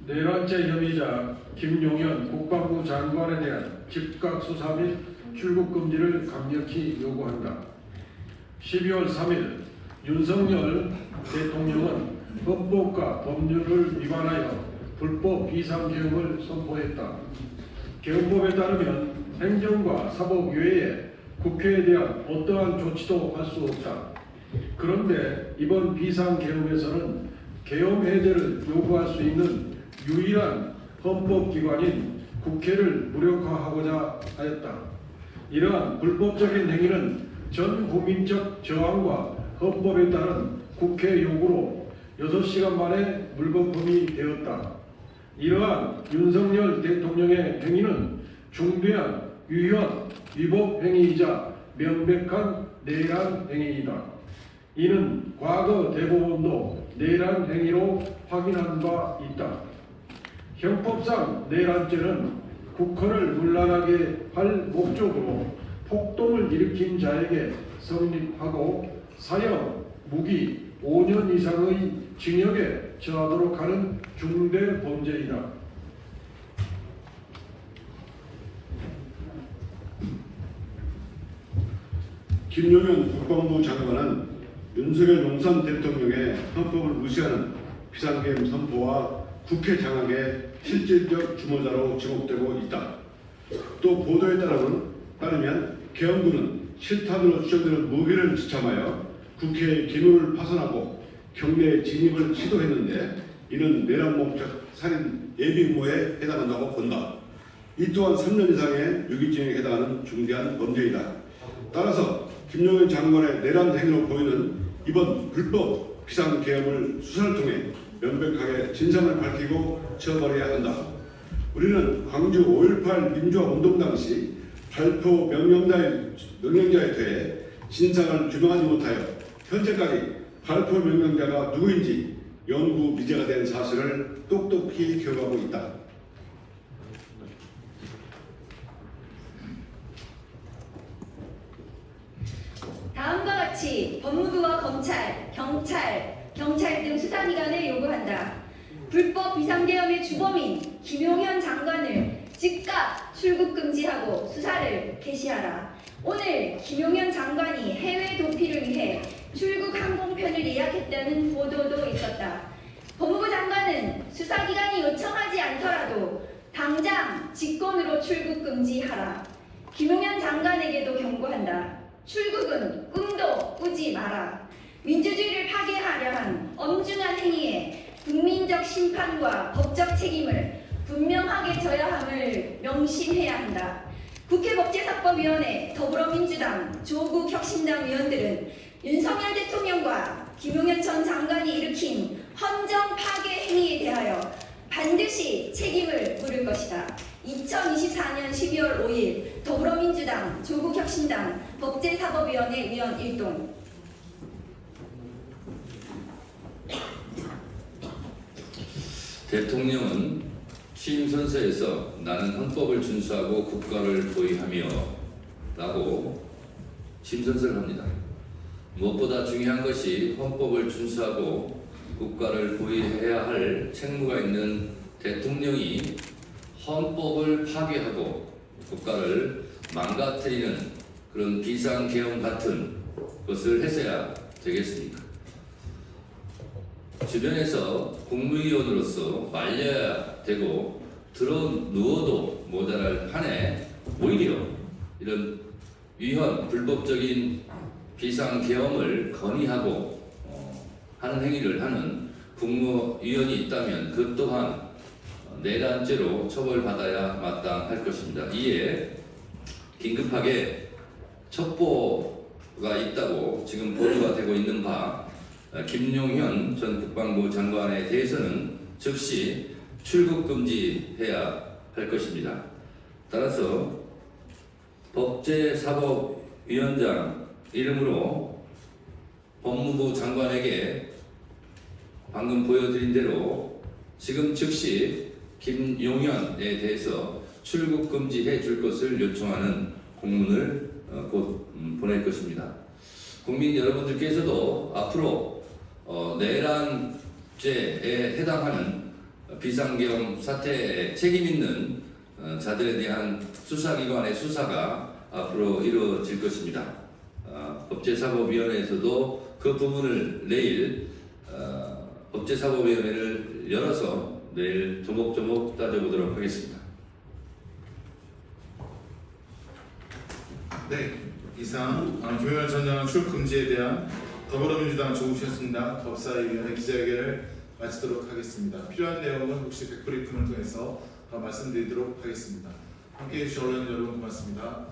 내란죄 혐의자 김용현 국방부 장관에 대한 즉각 수사 및 출국 금지를 강력히 요구한다. 12월 3일 윤석열 대통령은 헌법과 법률을 위반하여 불법 비상계엄을 선포했다. 계엄법에 따르면 행정과 사법 외에 국회에 대한 어떠한 조치도 할 수 없다. 그런데 이번 비상계엄에서는 계엄 해제를 요구할 수 있는 유일한 헌법기관인 국회를 무력화하고자 하였다. 이러한 불법적인 행위는 전 국민적 저항과 헌법에 따른 국회 요구로 6시간 만에 물거품이 되었다. 이러한 윤석열 대통령의 행위는 중대한 위헌, 위법 행위이자 명백한 내란 행위이다. 이는 과거 대법원도 내란 행위로 확인한 바 있다. 형법상 내란죄는 국헌을 문란하게 할 목적으로 폭동을 일으킨 자에게 성립하고 사형, 무기 5년 이상의 징역에 처하도록 하는 중대 범죄이다. 김용현 국방부 장관은 윤석열 용산 대통령의 헌법을 무시하는 비상계엄 선포와 국회 장악의 실질적 주모자로 지목되고 있다. 또 보도에 따르면 계엄군은 실탄으로 추정되는 무기를 지참하여 국회의 기물을 파손하고 경내에 진입을 시도했는데 이는 내란 목적 살인 예비 음모에 해당한다고 본다. 이 또한 3년 이상의 유기징역에 해당하는 중대한 범죄이다. 따라서 김용현 장관의 내란 행위로 보이는 이번 불법 비상계엄을 수사를 통해 명백하게 진상을 밝히고 처벌해야 한다. 우리는 광주 5.18 민주화운동 당시 발포 명령자에 대해 진상을 규명하지 못하여 현재까지 발포 명령자가 누구인지 연구 미제가 된 사실을 똑똑히 기억하고 있다. 다음과 같이 법무부와 검찰, 경찰 등 수사기관에 요구한다. 불법 비상계엄의 주범인 김용현 장관을 즉각 출국 금지하고 수사를 개시하라. 오늘 김용현 장관이 해외 도피를 위해 출국 항공편을 예약했다는 보도도 있었다. 법무부 장관은 수사기관이 요청하지 않더라도 당장 직권으로 출국 금지하라. 김용현 장관에게도 경고한다. 출국은 꿈도 꾸지 마라. 민주주의를 파괴하려 한 엄중한 행위에 국민적 심판과 법적 책임을 분명하게 져야 함을 명심해야 한다. 국회 법제사법위원회 더불어민주당 조국 혁신당 위원들은 윤석열 대통령과 김용현 전 장관이 일으킨 헌정 파괴 행위에 대하여 반드시 책임을 물을 것이다. 2024년 12월 5일 더불어민주당 조국혁신당 법제사법위원회 위원 1동. 대통령은 취임 선서에서 나는 헌법을 준수하고 국가를 보위하며 라고 취임 선서를 합니다. 무엇보다 중요한 것이 헌법을 준수하고 국가를 보위해야 할 책무가 있는 대통령이 헌법을 파괴하고 국가를 망가뜨리는 그런 비상계엄 같은 것을 했어야 되겠습니까? 주변에서 국무위원으로서 말려야 되고 누워도 모자랄 판에 오히려 이런 위헌 불법적인 비상계엄을 건의하고 하는 행위를 하는 국무위원이 있다면 그 또한 내란죄로 처벌받아야 마땅할 것입니다. 이에 긴급하게 첩보가 있다고 지금 보도가 되고 있는 바 김용현 전 국방부 장관에 대해서는 즉시 출국 금지해야 할 것입니다. 따라서 법제사법위원장 이름으로 법무부 장관에게 방금 보여드린 대로 지금 즉시 김용현에 대해서 출국 금지해 줄 것을 요청하는 공문을 곧 보낼 것입니다. 국민 여러분들께서도 앞으로 내란죄에 해당하는 비상계엄 사태에 책임 있는 자들에 대한 수사기관의 수사가 앞으로 이루어질 것입니다. 법제사법위원회에서도 그 부분을 내일 법제사법위원회를 열어서 내일 조목조목 따져보도록 하겠습니다. 네, 이상 김용현 전 장관 출국 금지에 대한 더불어민주당 조국혁신당 법사위원회 기자회견을 마치도록 하겠습니다. 필요한 내용은 혹시 백브리핑을 통해서 더 말씀드리도록 하겠습니다. 함께해 주신 언론 여러분 고맙습니다.